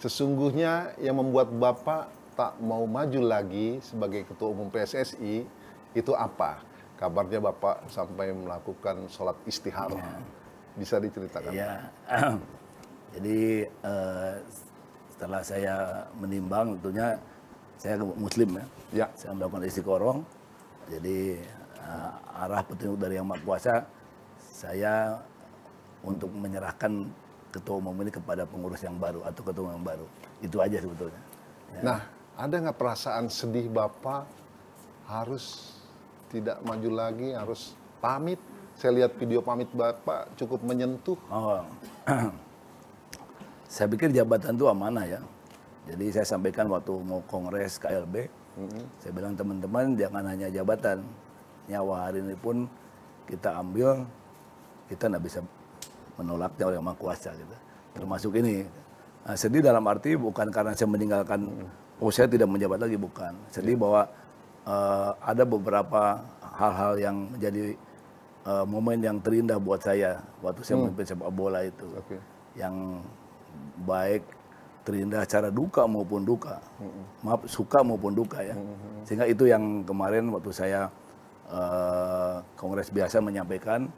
Sesungguhnya yang membuat Bapak tak mau maju lagi sebagai Ketua Umum PSSI itu apa? Kabarnya Bapak sampai melakukan sholat istikharah. Bisa diceritakan? Ya, jadi setelah saya menimbang, tentunya saya Muslim ya. Ya. Saya melakukan istiqoroh. Jadi arah petunjuk dari Yang Maha Kuasa, saya untuk menyerahkan ketua umum ini kepada pengurus yang baru atau ketua umum yang baru. Itu aja sebetulnya. Ya. Nah, ada nggak perasaan sedih Bapak harus tidak maju lagi, harus pamit? Saya lihat video pamit Bapak cukup menyentuh. Oh, saya pikir jabatan itu amanah ya. Jadi saya sampaikan waktu mau kongres KLB, saya bilang teman-teman jangan hanya jabatan, nyawa hari ini pun kita ambil, kita nggak bisa menolaknya oleh Yang Maha Kuasa gitu. Termasuk ini. Nah, sedih dalam arti bukan karena saya meninggalkan, saya tidak menjabat lagi, bukan. Sedih bahwa ada beberapa hal-hal yang menjadi momen yang terindah buat saya waktu saya memimpin sepak bola itu. Yang baik terindah secara duka maupun duka. Maaf, suka maupun duka ya. Sehingga itu yang kemarin waktu saya kongres biasa menyampaikan,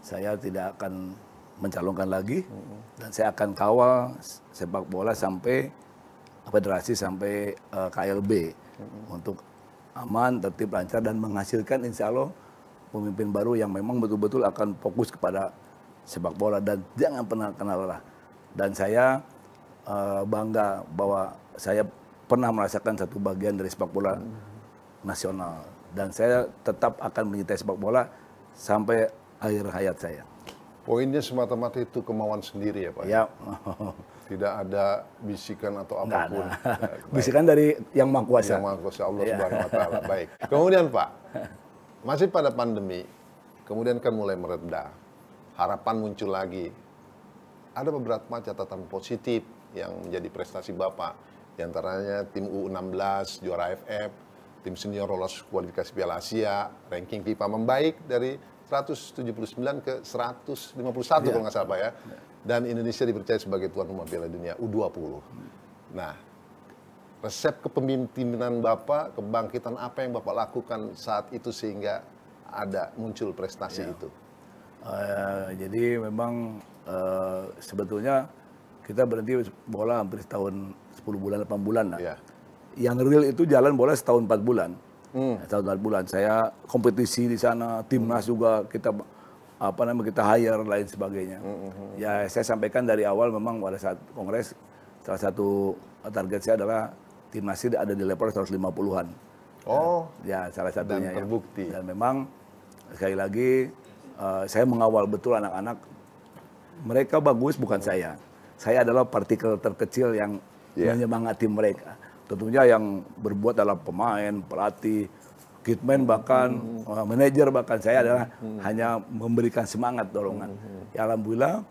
saya tidak akan mencalonkan lagi dan saya akan kawal sepak bola sampai federasi sampai KLB untuk aman, tertib, lancar dan menghasilkan insya Allah pemimpin baru yang memang betul-betul akan fokus kepada sepak bola dan jangan pernah kenal lelah. Dan saya bangga bahwa saya pernah merasakan satu bagian dari sepak bola nasional dan saya tetap akan mencintai sepak bola sampai akhir hayat saya. Poinnya semata-mata itu kemauan sendiri ya Pak? Ya. Tidak ada bisikan atau apapun. Bisikan dari Yang Maha Kuasa. Yang Maha Kuasa Allah Subhanahu Wa Taala. Baik. Kemudian Pak, masih pada pandemi, kemudian kan mulai mereda, harapan muncul lagi. Ada beberapa catatan positif yang menjadi prestasi Bapak. Di antaranya tim U16 juara AFF, tim senior lolos kualifikasi Piala Asia, ranking FIFA membaik dari 179 ke 151 kalau nggak salah Pak ya. Dan Indonesia dipercaya sebagai tuan rumah Piala Dunia U20. Nah, resep kepemimpinan Bapak, kebangkitan apa yang Bapak lakukan saat itu sehingga ada muncul prestasi itu? Jadi memang sebetulnya kita berhenti bola hampir setahun 10 bulan, 8 bulan lah. Ya. Yang real itu jalan bola setahun 4 bulan. Setahun 4 bulan. Saya kompetisi di sana, timnas juga kita kita hire lain sebagainya. Ya saya sampaikan dari awal memang pada saat kongres salah satu target saya adalah timnas ini ada di level 150-an. Oh. Ya salah satunya. Dan terbukti. Dan memang sekali lagi saya mengawal betul anak-anak. Mereka bagus bukan saya. Saya adalah partikel terkecil yang menyemangati mereka. Tentunya yang berbuat adalah pemain, pelatih, kitman bahkan manajer bahkan saya adalah hanya memberikan semangat dorongan. Ya, alhamdulillah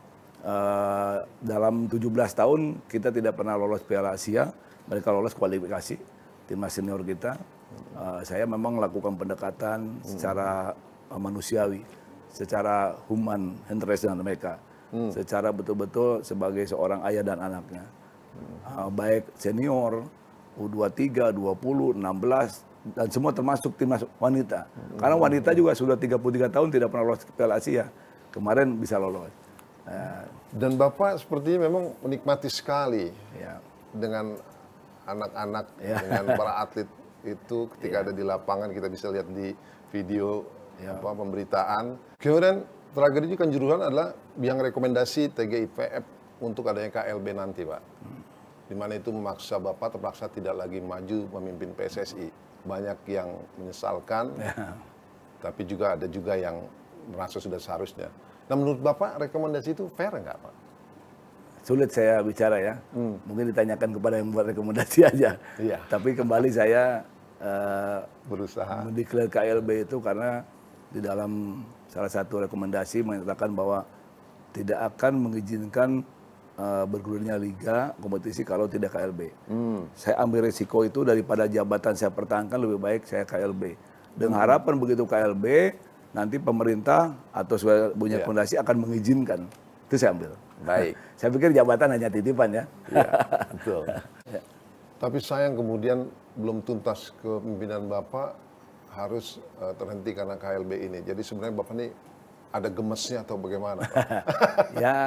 dalam 17 tahun kita tidak pernah lolos Piala Asia, mereka lolos kualifikasi timnas senior kita. Saya memang melakukan pendekatan secara manusiawi, secara human interest dengan mereka, secara betul-betul sebagai seorang ayah dan anaknya, baik senior U23, 20, 16, dan semua termasuk timnas wanita. Karena wanita juga sudah 33 tahun tidak pernah lolos ke Piala Asia. Kemarin bisa lolos. Dan Bapak sepertinya memang menikmati sekali dengan anak-anak, dengan para atlet itu ketika ada di lapangan, kita bisa lihat di video pemberitaan. Kemudian tragedi Kanjuruhan adalah yang rekomendasi TGIPF untuk adanya KLB nanti Pak. Di mana itu memaksa Bapak terpaksa tidak lagi maju memimpin PSSI. Banyak yang menyesalkan, tapi juga ada juga yang merasa sudah seharusnya. Nah menurut Bapak rekomendasi itu fair nggak Pak? Sulit saya bicara ya, mungkin ditanyakan kepada yang buat rekomendasi aja. Tapi kembali saya berusaha mendeklar KLB itu karena di dalam salah satu rekomendasi menyatakan bahwa tidak akan mengizinkan bergulirnya liga kompetisi kalau tidak KLB. Saya ambil resiko itu daripada jabatan saya pertahankan, lebih baik saya KLB. Dengan harapan begitu KLB nanti pemerintah atau punya fondasi akan mengizinkan. Itu saya ambil. Baik. Saya pikir jabatan hanya titipan ya. Iya, betul. Tapi sayang kemudian belum tuntas kepemimpinan Bapak harus terhenti karena KLB ini. Jadi sebenarnya Bapak ini ada gemesnya atau bagaimana, Pak? Ya,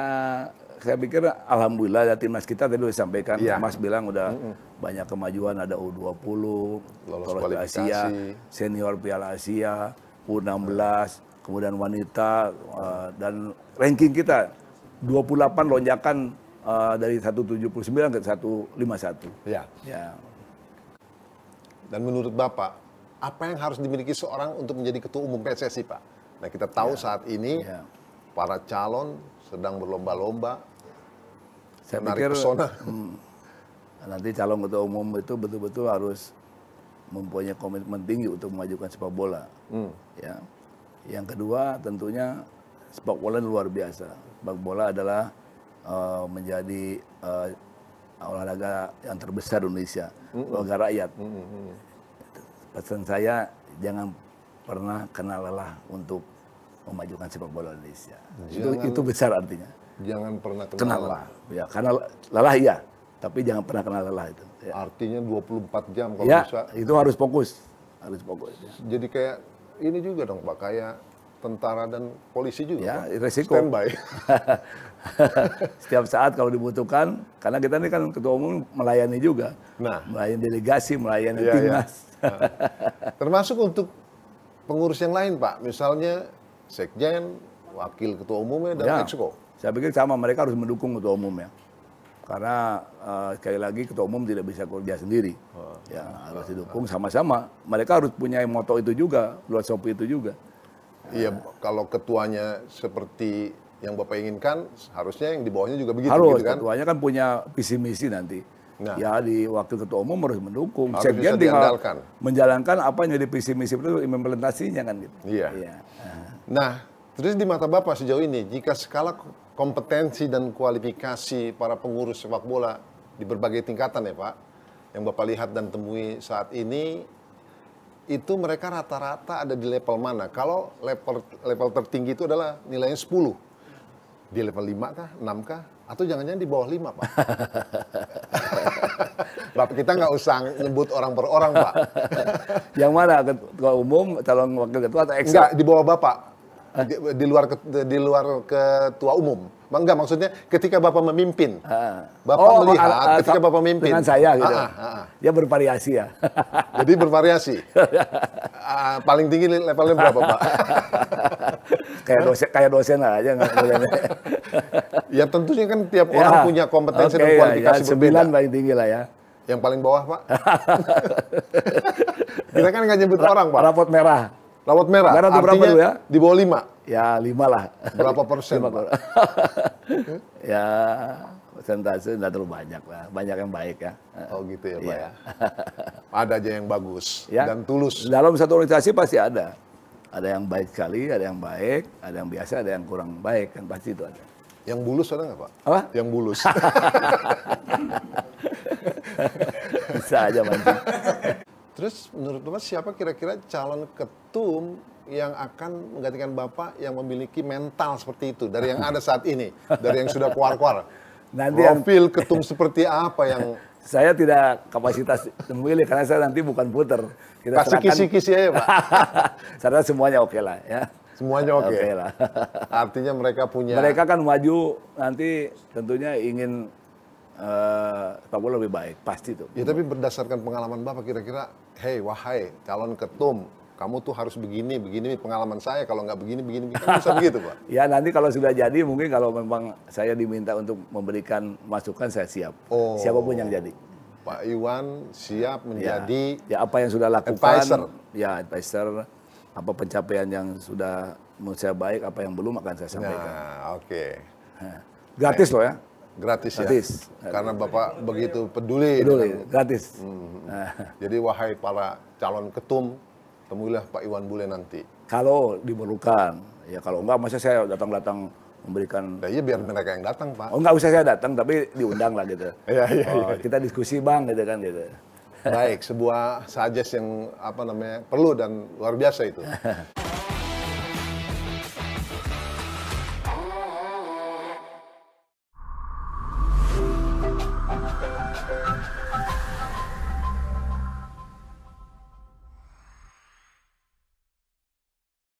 saya pikir alhamdulillah ya timnas kita tadi sudah sampaikan, Iya. Mas bilang udah banyak kemajuan, ada U20, Lolos ke Asia, kualifikasi. senior Piala Asia, U16, kemudian wanita, dan ranking kita 28 lonjakan dari 179 ke 151. Ya. Ya, Dan menurut Bapak, apa yang harus dimiliki seorang untuk menjadi ketua umum PSSI, Pak? Nah, kita tahu saat ini ya. para calon sedang berlomba-lomba Saya menarik pikir pesona. nanti calon ketua umum itu betul-betul harus mempunyai komitmen tinggi untuk memajukan sepak bola. Ya. Yang kedua tentunya sepak bola luar biasa. Sepak bola adalah menjadi olahraga yang terbesar di Indonesia, olahraga rakyat. Pesan saya jangan pernah kenal lelah untuk memajukan sepak bola Indonesia. Itu besar artinya. Jangan pernah Kenal kenal lelah. Ya, karena lelah iya, tapi jangan pernah kenal lelah itu. Ya. Artinya 24 jam kalau Ya, bisa. itu harus fokus. Harus fokus. Ya. Jadi kayak ini juga dong, Pak, kayak tentara dan polisi juga, Ya, Pak. resiko. Standby. Setiap saat kalau dibutuhkan, karena kita ini kan ketua umum melayani juga. Nah. Melayani delegasi, melayani Iya, timnas. Termasuk untuk pengurus yang lain, Pak. Misalnya sekjen, wakil ketua umumnya, dan Ya, exco. saya pikir sama, mereka harus mendukung ketua umumnya. Karena sekali lagi ketua umum tidak bisa kerja sendiri. Ya, harus didukung sama-sama. Mereka harus punya moto itu juga, filosofi itu juga. Iya, kalau ketuanya seperti yang Bapak inginkan, harusnya yang di bawahnya juga begitu, Harus, gitu kan? ketuanya kan punya visi misi nanti. Nah. Ya, di wakil ketua umum harus mendukung. Harus bisa tinggal diandalkan. menjalankan apa yang jadi visi misi itu, implementasinya kan gitu. Iya. Iya. Nah, terus di mata Bapak sejauh ini, jika skala kompetensi dan kualifikasi para pengurus sepak bola di berbagai tingkatan ya, Pak, yang Bapak lihat dan temui saat ini, itu mereka rata-rata ada di level mana? Kalau level tertinggi itu adalah nilainya 10. Di level 5 kah? 6 kah? Atau jangan-jangan di bawah 5, Pak? Bapak, kita nggak usah nyebut orang per orang, Pak. Yang mana? Ketua umum, calon wakil ketua atau Enggak, di bawah Bapak. Di luar ketua umum. Enggak, maksudnya ketika Bapak memimpin. Bapak melihat ketika Bapak memimpin. Dengan saya gitu. Dia bervariasi ya. Jadi bervariasi. Paling tinggi levelnya berapa, Pak? kayak dosen aja nggak boleh. Ya tentunya kan tiap orang punya kompetensi dan kualifikasi berbeda. 9 paling tinggi lah ya. Yang paling bawah, Pak? Kita kan nggak nyebut orang, Pak. Rapot merah. Rapot merah, Merah itu berapa artinya dulu ya? di bawah 5. Ya 5 lah. Berapa persen, Pak? Ya persentase nggak terlalu banyak lah. Banyak yang baik ya. Oh gitu ya, Pak Iya. ya. Ada aja yang bagus Ya. dan tulus. Dalam satu organisasi pasti ada. Ada yang baik sekali, ada yang baik, ada yang biasa, ada yang kurang baik, kan pasti itu ada. Yang bulus ada nggak, Pak? Apa? Yang bulus. Bisa aja mancing. Terus menurut Bapak siapa kira-kira calon ketum yang akan menggantikan Bapak yang memiliki mental seperti itu dari yang ada saat ini, dari yang sudah keluar-keluar? Nanti Profil ketum seperti apa yang saya tidak kapasitas memilih karena saya nanti bukan puter. Kita kasih kisi-kisi aja, Pak? Karena semuanya oke lah ya. Semuanya oke. Oke lah. Artinya mereka punya Mereka kan maju nanti tentunya ingin sepak bola lebih baik, pasti tuh. Ya tapi berdasarkan pengalaman Bapak kira-kira, wahai calon ketum, kamu tuh harus begini, begini pengalaman saya, kalau nggak begini, begini, kan bisa begitu, Pak? Ya nanti kalau sudah jadi mungkin kalau memang saya diminta untuk memberikan masukan saya siap. Oh. Siapapun yang jadi. Pak Iwan siap menjadi Ya apa yang sudah lakukan, advisor. ya advisor, apa pencapaian yang sudah menurut saya baik, apa yang belum akan saya sampaikan. Nah, oke. Gratis loh ya. Gratis ya? Gratis. Karena Bapak begitu peduli. Peduli, gratis. Jadi wahai para calon ketum, temuilah Pak Iwan Bule nanti. Kalau diperlukan, ya kalau enggak masa saya datang-datang memberikan. Nah, iya biar mereka yang datang, Pak. Oh enggak usah saya datang, tapi diundang lah gitu. Iya. Kita diskusi bang gitu kan gitu. Baik, sebuah suggest yang perlu dan luar biasa itu.